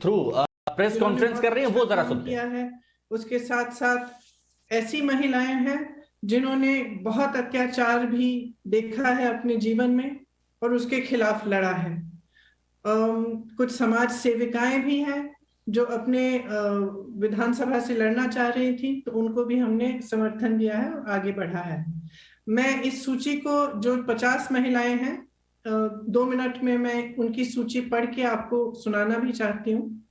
Through press जिन्होंने conference कर रही हैं, वो बहुत जरा अच्छा काम सुनते हैं। किया है। उसके साथ साथ ऐसी महिलाएं हैं जिन्होंने बहुत अत्याचार भी देखा है अपने जीवन में और उसके खिलाफ लड़ा है। कुछ समाज सेविकाएं भी हैं जो अपने विधानसभा से लड़ना चाह रही थी, तो उनको भी हमने समर्थन दिया है और आगे बढ़ा है। मैं इस सूची को, जो 50 महिलाएं हैं, 2 मिनट में मैं उनकी सूची पढ़ के आपको सुनाना भी चाहती हूँ।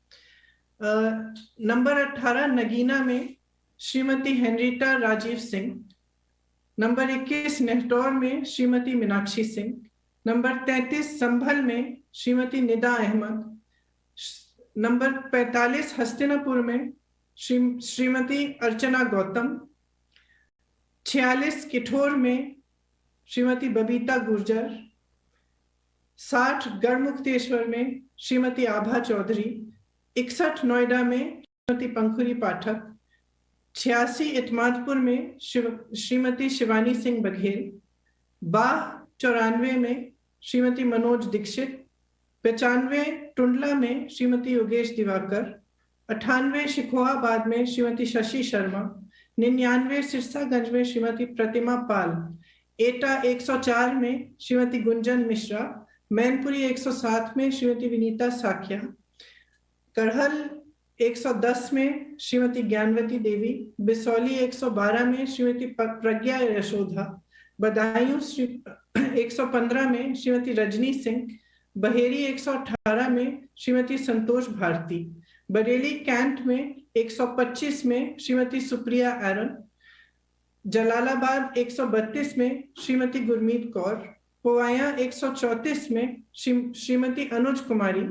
नंबर 18 नगीना में श्रीमती हेनरीटा राजीव सिंह। नंबर 21 नेहटौर में श्रीमती मीनाक्षी सिंह। नंबर 33 संभल में श्रीमती निदा अहमद। नंबर 45 हस्तिनापुर में श्रीमती अर्चना गौतम। 46 किठौर में श्रीमती बबीता गुर्जर। 60 गढ़मुक्तेश्वर में श्रीमती आभा चौधरी। 61 नोएडा में श्रीमती पंखुरी पाठक। 86 इत्मादपुर में श्रीमती शिवानी सिंह बघेल। 92 में श्रीमती मनोज दीक्षित। 95 टुंडला में श्रीमती योगेश दिवाकर। 98 शिकोहाबाद में श्रीमती शशि शर्मा। 99 सिरसागंज में श्रीमती प्रतिमा पाल। एटा 104 में श्रीमती गुंजन मिश्रा। मैनपुरी 107 में श्रीमती विनीता साखिया। कड़हल 110 में श्रीमती ज्ञानवती देवी। बिसौली 112 में श्रीमती प्रज्ञा यशोधा। बदायूं 115 में श्रीमती रजनी सिंह। बहेरी 118 में श्रीमती संतोष भारती। बरेली कैंट में 125 में श्रीमती सुप्रिया एरन। जलालाबाद 132 में श्रीमती गुरमीत कौर। पोवाया 134 में श्रीमती अनुज कुमारी।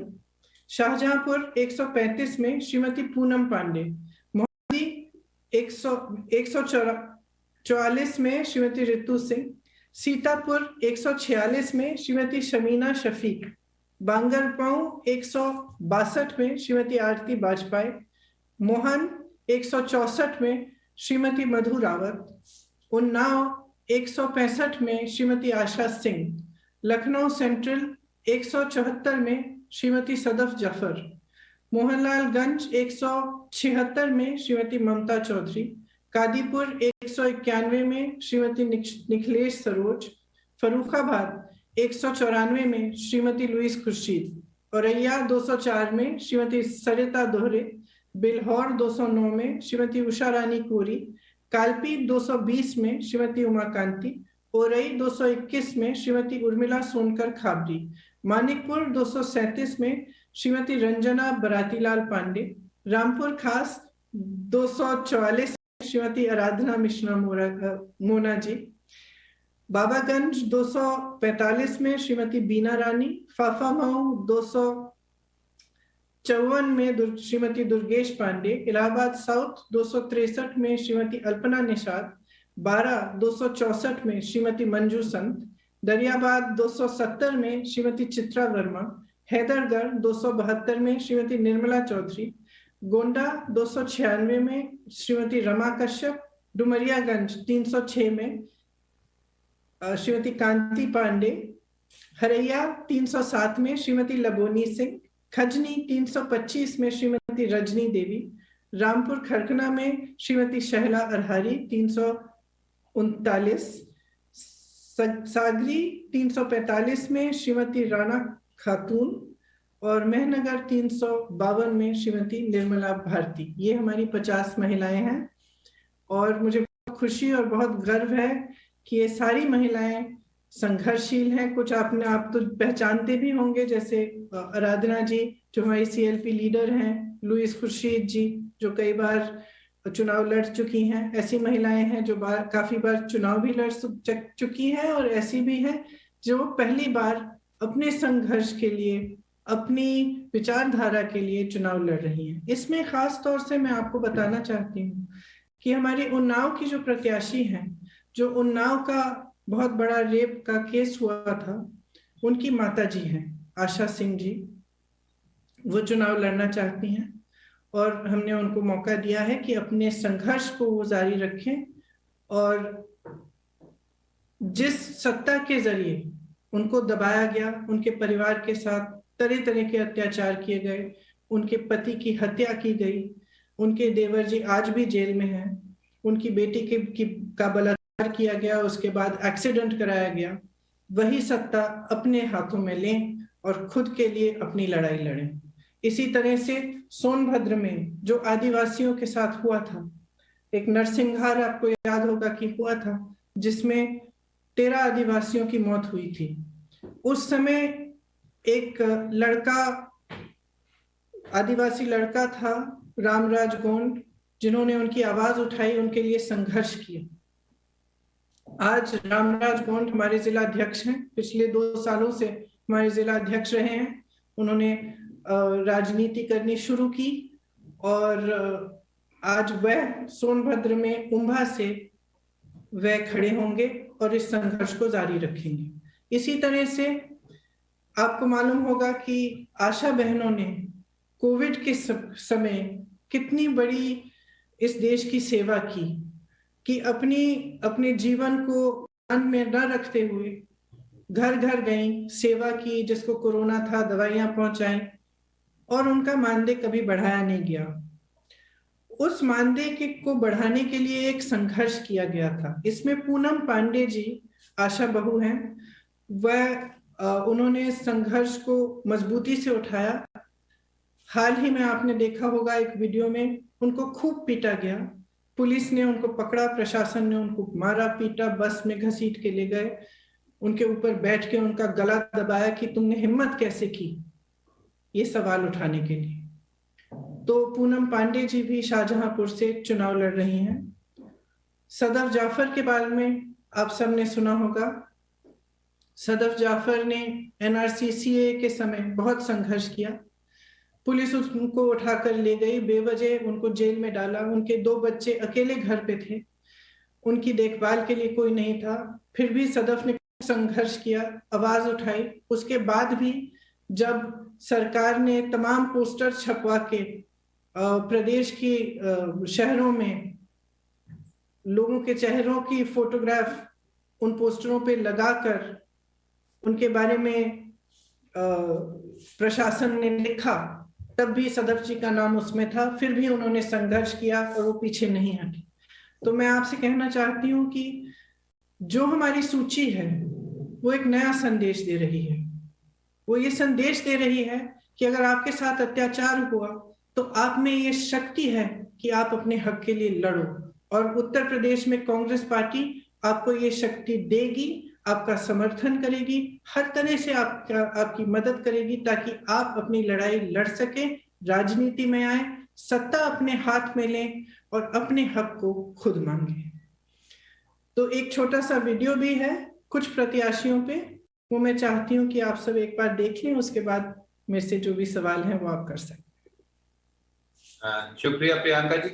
शाहजहांपुर 135 में श्रीमती पूनम पांडे। मोहाली 144 में श्रीमती रितु सिंह। सीतापुर 146 में श्रीमती शमीना शफीक। बांगरगांव 162 में श्रीमती आरती बाजपाई। मोहन 164 में श्रीमती मधु रावत। उन्नाव 165 में श्रीमती आशा सिंह। लखनऊ सेंट्रल 174 में श्रीमती सदफ जफर। मोहनलालगंज 176 में श्रीमती ममता चौधरी। कादीपुर 191 में श्रीमती निखिलेश सरोज। फरुखाबाद 194 में श्रीमती लुइस खुर्शीद। औरैया 204 में श्रीमती सरिता दोहरे। बिल्हौर 209 में श्रीमती उषा रानी कोरी। कालपी 220 में श्रीमती उमाकांति। ओरई 221 में श्रीमती उर्मिला सोनकर खाबरी। मानिकपुर 237 में श्रीमती रंजना बरातीलाल पांडे। रामपुर खास 244 श्रीमती आराधना मिश्रा मोना जी। बाबागंज 245 में श्रीमती बीना रानी। फाफामऊ 254 में श्रीमती दुर्गेश पांडे। इलाहाबाद साउथ 263 में श्रीमती अल्पना निषाद। 264 में श्रीमती मंजू संत। दरियाबाद 270 में श्रीमती चित्रा वर्मा। हैदरगढ़ 272 में श्रीमती निर्मला चौधरी। गोंडा 296 में श्रीमती रमा कश्यप। डुमरियागंज 306 में श्रीमती कांति पांडे। हरैया 307 में श्रीमती लबोनी सिंह। खजनी 325 में श्रीमती रजनी देवी। रामपुर खरकना में श्रीमती शहला अरहारी 339। सागरी 345 में श्रीमती राणा खातून और मेहनगर 352 में श्रीमती निर्मला भारती। ये हमारी 50 महिलाएं हैं और मुझे बहुत खुशी और बहुत गर्व है कि ये सारी महिलाएं संघर्षशील हैं। कुछ आपने आप तो पहचानते भी होंगे, जैसे आराधना जी जो हमारी CLP लीडर हैं, लुइस खुर्शीद जी जो कई बार चुनाव लड़ चुकी हैं। ऐसी महिलाएं हैं जो काफी बार चुनाव भी लड़ चुकी हैं और ऐसी भी हैं जो पहली बार अपने संघर्ष के लिए, अपनी विचारधारा के लिए चुनाव लड़ रही हैं। इसमें खास तौर से मैं आपको बताना चाहती हूँ कि हमारी उन्नाव की जो प्रत्याशी हैं, जो उन्नाव का बहुत बड़ा रेप का केस हुआ था, उनकी माता जी हैं आशा सिंह जी। वो चुनाव लड़ना चाहती हैं और हमने उनको मौका दिया है कि अपने संघर्ष को वो जारी रखें और जिस सत्ता के जरिए उनको दबाया गया, उनके परिवार के साथ तरह तरह के अत्याचार किए गए, उनके पति की हत्या की गई, उनके देवर जी आज भी जेल में हैं, उनकी बेटी का बलात्कार किया गया, उसके बाद एक्सीडेंट कराया गया, वही सत्ता अपने हाथों में लें और खुद के लिए अपनी लड़ाई लड़ें। इसी तरह से सोनभद्र में जो आदिवासियों के साथ हुआ था, एक नरसिंहार आपको याद होगा कि हुआ था, जिसमें 13 आदिवासियों की मौत हुई थी। उस समय एक लड़का, आदिवासी लड़का था रामराज गोंड, जिन्होंने उनकी आवाज उठाई, उनके लिए संघर्ष किया। आज रामराज गोंड हमारे जिला अध्यक्ष हैं, पिछले 2 सालों से हमारे जिला अध्यक्ष रहे हैं। उन्होंने राजनीति करनी शुरू की और आज वह सोनभद्र में उम्भा से वह खड़े होंगे और इस संघर्ष को जारी रखेंगे। इसी तरह से आपको मालूम होगा कि आशा बहनों ने कोविड के समय कितनी बड़ी इस देश की सेवा की, कि अपने जीवन को ध्यान में न रखते हुए घर घर गई, सेवा की, जिसको कोरोना था दवाइयां पहुंचाई और उनका मानदेय कभी बढ़ाया नहीं गया। उस मानदेय को बढ़ाने के लिए एक संघर्ष किया गया था। इसमें पूनम पांडे जी आशा बहू हैं, वह उन्होंने संघर्ष को मजबूती से उठाया। हाल ही में आपने देखा होगा एक वीडियो में उनको खूब पीटा गया, पुलिस ने उनको पकड़ा, प्रशासन ने उनको मारा पीटा, बस में घसीट के ले गए, उनके ऊपर बैठ के उनका गला दबाया कि तुमने हिम्मत कैसे की ये सवाल उठाने के लिए। तो पूनम पांडे जी भी शाहजहांपुर से चुनाव लड़ रही हैं। सदफ जाफर के बारे में आप सबने सुना होगा। सदफ जाफर ने NRC के समय बहुत संघर्ष किया, पुलिस उनको उठाकर ले गई, बेवजह उनको जेल में डाला। उनके 2 बच्चे अकेले घर पे थे, उनकी देखभाल के लिए कोई नहीं था, फिर भी सदफ ने संघर्ष किया, आवाज उठाई। उसके बाद भी जब सरकार ने तमाम पोस्टर छपवा के प्रदेश की शहरों में लोगों के चेहरों की फोटोग्राफ उन पोस्टरों पे लगाकर उनके बारे में प्रशासन ने लिखा, तब भी सदफ जी का नाम उसमें था, फिर भी उन्होंने संघर्ष किया और वो पीछे नहीं हटे। तो मैं आपसे कहना चाहती हूँ कि जो हमारी सूची है वो एक नया संदेश दे रही है। वो ये संदेश दे रही है कि अगर आपके साथ अत्याचार हुआ तो आप में ये शक्ति है कि आप अपने हक के लिए लड़ो, और उत्तर प्रदेश में कांग्रेस पार्टी आपको ये शक्ति देगी, आपका समर्थन करेगी, हर तरह से आपकी मदद करेगी ताकि आप अपनी लड़ाई लड़ सकें, राजनीति में आए, सत्ता अपने हाथ में लें और अपने हक को खुद मांगे। तो एक छोटा सा वीडियो भी है कुछ प्रत्याशियों पे, वो मैं चाहती हूँ कि आप सब एक बार देख लें, उसके बाद मेरे से जो भी सवाल हैं वो आप कर सकते हैं। शुक्रिया प्रियंका जी।